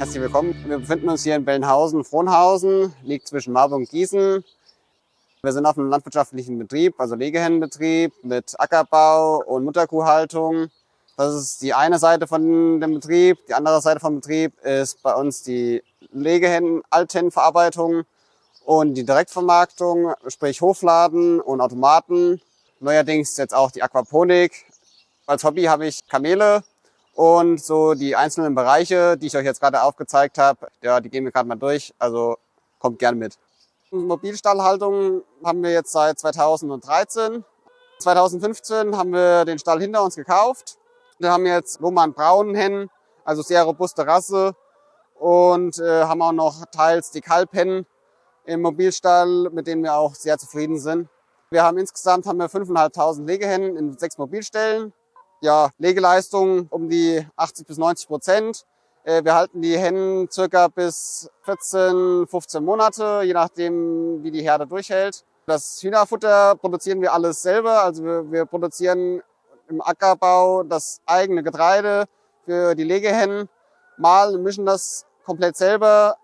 Herzlich willkommen. Wir befinden uns hier in Bellenhausen-Frohnhausen, liegt zwischen Marburg und Gießen. Wir sind auf einem landwirtschaftlichen Betrieb, also Legehennenbetrieb mit Ackerbau und Mutterkuhhaltung. Das ist die eine Seite von dem Betrieb. Die andere Seite vom Betrieb ist bei uns die Althennenverarbeitung und die Direktvermarktung, sprich Hofladen und Automaten. Neuerdings jetzt auch die Aquaponik. Als Hobby habe ich Kamele. Und so die einzelnen Bereiche, die ich euch jetzt gerade aufgezeigt habe, ja, die gehen wir gerade mal durch, also kommt gern mit. Mobilstallhaltung haben wir jetzt seit 2013. 2015 haben wir den Stall hinter uns gekauft. Wir haben jetzt Lohmann Braunhennen, also sehr robuste Rasse, und haben auch noch teils die Kalbhennen im Mobilstall, mit denen wir auch sehr zufrieden sind. Insgesamt haben wir 5.500 Legehennen in 6 Mobilställen. Ja, Legeleistung um die 80 bis 90%. Wir halten die Hennen circa bis 14, 15 Monate, je nachdem, wie die Herde durchhält. Das Hühnerfutter produzieren wir alles selber. Also wir produzieren im Ackerbau das eigene Getreide für die Legehennen, mahlen und mischen das komplett selber,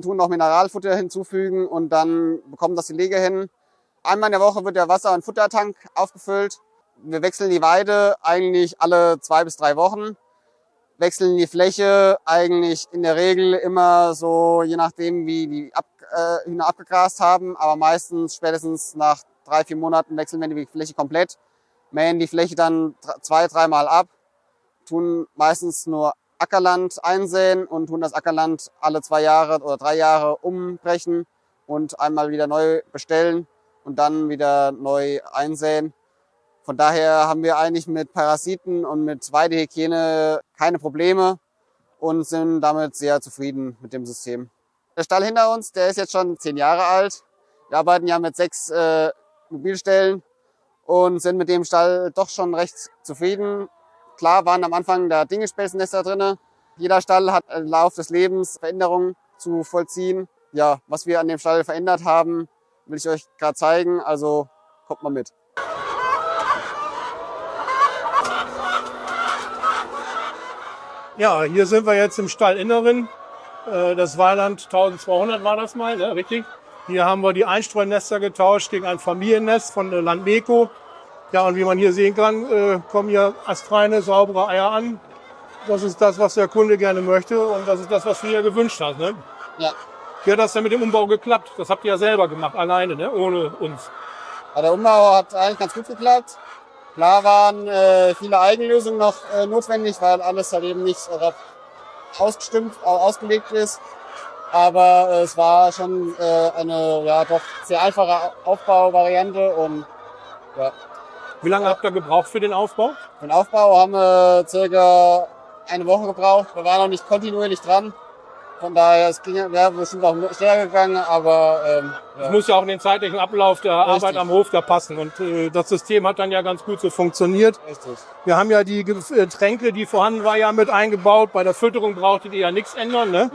tun noch Mineralfutter hinzufügen und dann bekommen das die Legehennen. Einmal in der Woche wird der Wasser- und Futtertank aufgefüllt. Wir wechseln die Weide eigentlich alle 2 bis 3 Wochen, wechseln die Fläche eigentlich in der Regel immer so, je nachdem wie die Hühner abgegrast haben, aber meistens spätestens nach 3, 4 Monaten wechseln wir die Fläche komplett, mähen die Fläche dann 2, 3 Mal ab, tun meistens nur Ackerland einsäen und tun das Ackerland alle 2 Jahre oder 3 Jahre umbrechen und einmal wieder neu bestellen und dann wieder neu einsäen. Von daher haben wir eigentlich mit Parasiten und mit Weidehygiene keine Probleme und sind damit sehr zufrieden mit dem System. Der Stall hinter uns, der ist jetzt schon 10 Jahre alt. Wir arbeiten ja mit 6 Mobilställen und sind mit dem Stall doch schon recht zufrieden. Klar waren am Anfang da Dingelspelsnester drinne. Jeder Stall hat im Laufe des Lebens Veränderungen zu vollziehen. Ja, was wir an dem Stall verändert haben, will ich euch gerade zeigen. Also kommt mal mit. Ja, hier sind wir jetzt im Stallinneren. Das Weiland 1200 war das mal, ne? Richtig? Hier haben wir die Einstreunester getauscht gegen ein Familiennest von Landmeko. Ja, und wie man hier sehen kann, kommen hier astreine, saubere Eier an. Das ist das, was der Kunde gerne möchte, und das ist das, was du dir gewünscht hast, ne? Ja. Wie hat das denn mit dem Umbau geklappt? Das habt ihr ja selber gemacht, alleine, ne? Ohne uns. Ja, der Umbau hat eigentlich ganz gut geklappt. Klar waren viele Eigenlösungen noch notwendig, weil alles halt eben nicht darauf ausgelegt ist. Aber es war schon eine ja doch sehr einfache Aufbauvariante und ja. Wie lange habt ihr gebraucht für den Aufbau? Für den Aufbau haben wir circa 1 Woche gebraucht. Wir waren noch nicht kontinuierlich dran. Von daher, es wäre bestimmt auch schneller gegangen, aber Es muss ja auch in den zeitlichen Ablauf der Richtig. Arbeit am Hof da passen. Und das System hat dann ja ganz gut so funktioniert. Richtig. Wir haben ja die Tränke, die vorhanden war, ja mit eingebaut. Bei der Fütterung brauchtet ihr ja nichts ändern, ne?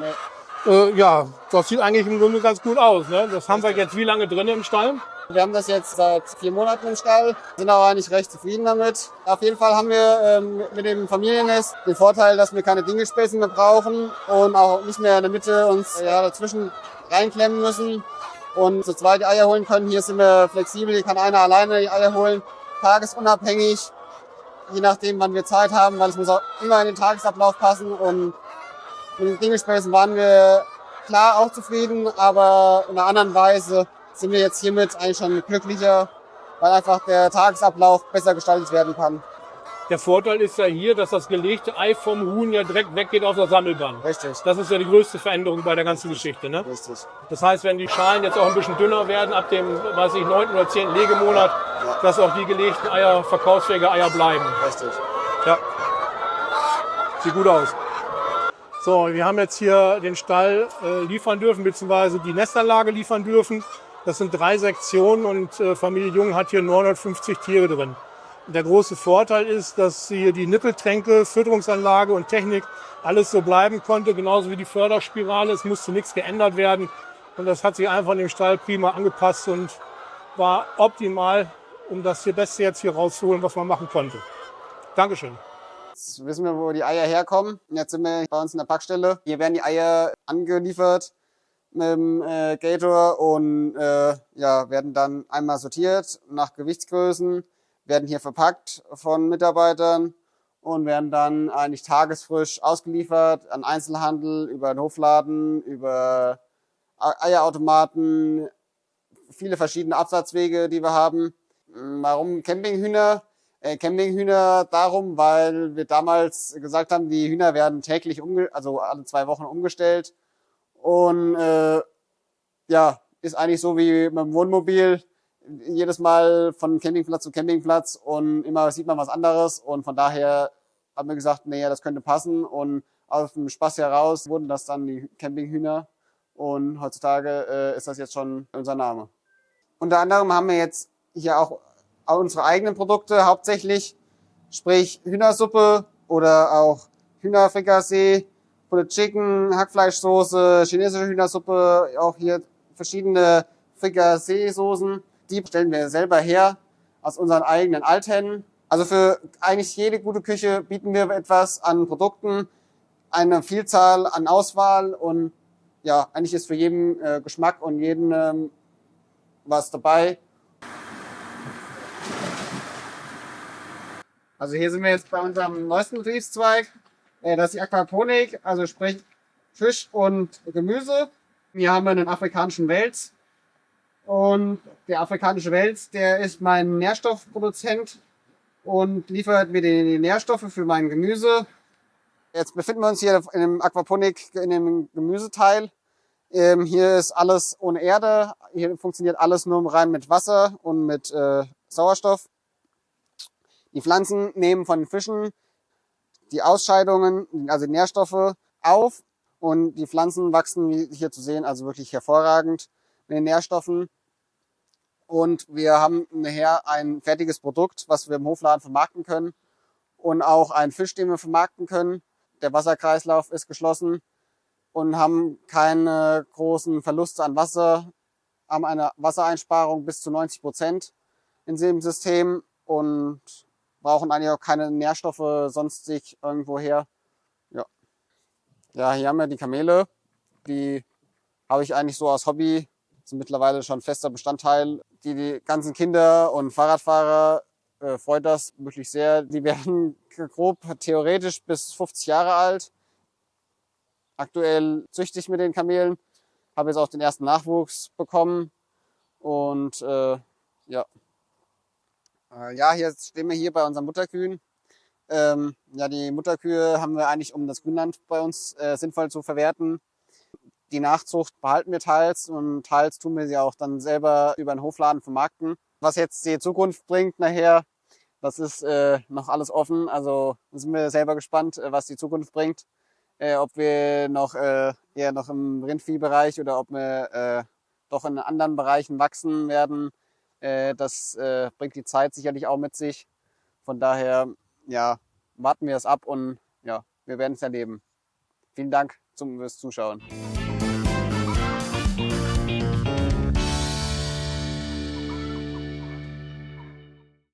Nee. Ja, das sieht eigentlich im Grunde ganz gut aus, ne? Das haben wir jetzt wie lange drin im Stall? Wir haben das jetzt seit 4 Monaten im Stall, sind aber eigentlich recht zufrieden damit. Auf jeden Fall haben wir mit dem Familiennest den Vorteil, dass wir keine Dingelspacing mehr brauchen und auch nicht mehr in der Mitte uns dazwischen reinklemmen müssen und zu zweit die Eier holen können. Hier sind wir flexibel, hier kann einer alleine die Eier holen, tagesunabhängig, je nachdem wann wir Zeit haben, weil es muss auch immer in den Tagesablauf passen. Und mit den Dingelspacing waren wir klar auch zufrieden, aber in einer anderen Weise sind wir jetzt hiermit eigentlich schon glücklicher, weil einfach der Tagesablauf besser gestaltet werden kann. Der Vorteil ist ja hier, dass das gelegte Ei vom Huhn ja direkt weggeht auf der Sammelbahn. Richtig. Das ist ja die größte Veränderung bei der ganzen Geschichte, ne? Richtig. Das heißt, wenn die Schalen jetzt auch ein bisschen dünner werden, ab dem, 9. oder 10. Legemonat, dass auch die gelegten Eier, verkaufsfähige Eier bleiben. Richtig. Ja. Sieht gut aus. So, wir haben jetzt hier den Stall liefern dürfen, beziehungsweise die Nestanlage liefern dürfen. Das sind 3 Sektionen und Familie Jung hat hier 950 Tiere drin. Der große Vorteil ist, dass hier die Nippeltränke, Fütterungsanlage und Technik alles so bleiben konnte, genauso wie die Förderspirale. Es musste nichts geändert werden und das hat sich einfach in dem Stall prima angepasst und war optimal, um das hier Beste jetzt hier rauszuholen, was man machen konnte. Dankeschön. Jetzt wissen wir, wo die Eier herkommen. Jetzt sind wir bei uns in der Packstelle. Hier werden die Eier angeliefert mit dem Gator und ja, werden dann einmal sortiert nach Gewichtsgrößen, werden hier verpackt von Mitarbeitern und werden dann eigentlich tagesfrisch ausgeliefert an Einzelhandel, über den Hofladen, über Eierautomaten, viele verschiedene Absatzwege, die wir haben. Warum Campinghühner? Campinghühner darum, weil wir damals gesagt haben, die Hühner werden täglich also alle 2 Wochen umgestellt. Und ja, ist eigentlich so wie mit dem Wohnmobil, jedes Mal von Campingplatz zu Campingplatz und immer sieht man was anderes. Und von daher haben wir gesagt, nee, das könnte passen. Und aus dem Spaß heraus wurden das dann die Campinghühner. Und heutzutage ist das jetzt schon unser Name. Unter anderem haben wir jetzt hier auch unsere eigenen Produkte hauptsächlich, sprich Hühnersuppe oder auch Hühnerfrikassee, Pulled Chicken, Hackfleischsoße, chinesische Hühnersuppe, auch hier verschiedene Frikassee-Soßen. Die stellen wir selber her aus unseren eigenen Althennen. Also für eigentlich jede gute Küche bieten wir etwas an Produkten, eine Vielzahl an Auswahl und ja, eigentlich ist für jeden Geschmack und jeden was dabei. Also hier sind wir jetzt bei unserem neuesten Betriebszweig. Das ist die Aquaponik, also sprich Fisch und Gemüse. Hier haben wir einen afrikanischen Wels. Und der afrikanische Wels, der ist mein Nährstoffproduzent und liefert mir die Nährstoffe für mein Gemüse. Jetzt befinden wir uns hier in dem Aquaponik, in dem Gemüseteil. Hier ist alles ohne Erde. Hier funktioniert alles nur rein mit Wasser und mit Sauerstoff. Die Pflanzen nehmen von den Fischen die Ausscheidungen, also die Nährstoffe, auf und die Pflanzen wachsen, wie hier zu sehen, also wirklich hervorragend mit den Nährstoffen. Und wir haben nachher ein fertiges Produkt, was wir im Hofladen vermarkten können und auch einen Fisch, den wir vermarkten können. Der Wasserkreislauf ist geschlossen und haben keine großen Verluste an Wasser, haben eine Wassereinsparung bis zu 90% in dem System und brauchen eigentlich auch keine Nährstoffe sonstig irgendwo her. Ja, hier haben wir die Kamele. Die habe ich eigentlich so als Hobby. Sind mittlerweile schon fester Bestandteil. Die ganzen Kinder und Fahrradfahrer freut das wirklich sehr. Die werden grob theoretisch bis 50 Jahre alt. Aktuell züchte ich mit den Kamelen. Habe jetzt auch den ersten Nachwuchs bekommen. Und ja. Ja, hier stehen wir hier bei unseren Mutterkühen. Ja, die Mutterkühe haben wir eigentlich, um das Grünland bei uns sinnvoll zu verwerten. Die Nachzucht behalten wir teils und teils tun wir sie auch dann selber über den Hofladen vermarkten. Was jetzt die Zukunft bringt nachher, das ist noch alles offen. Also sind wir selber gespannt, was die Zukunft bringt. Ob wir noch eher noch im Rindviehbereich oder ob wir doch in anderen Bereichen wachsen werden. Das bringt die Zeit sicherlich auch mit sich. Von daher, ja, warten wir es ab und ja, wir werden es erleben. Vielen Dank fürs Zuschauen.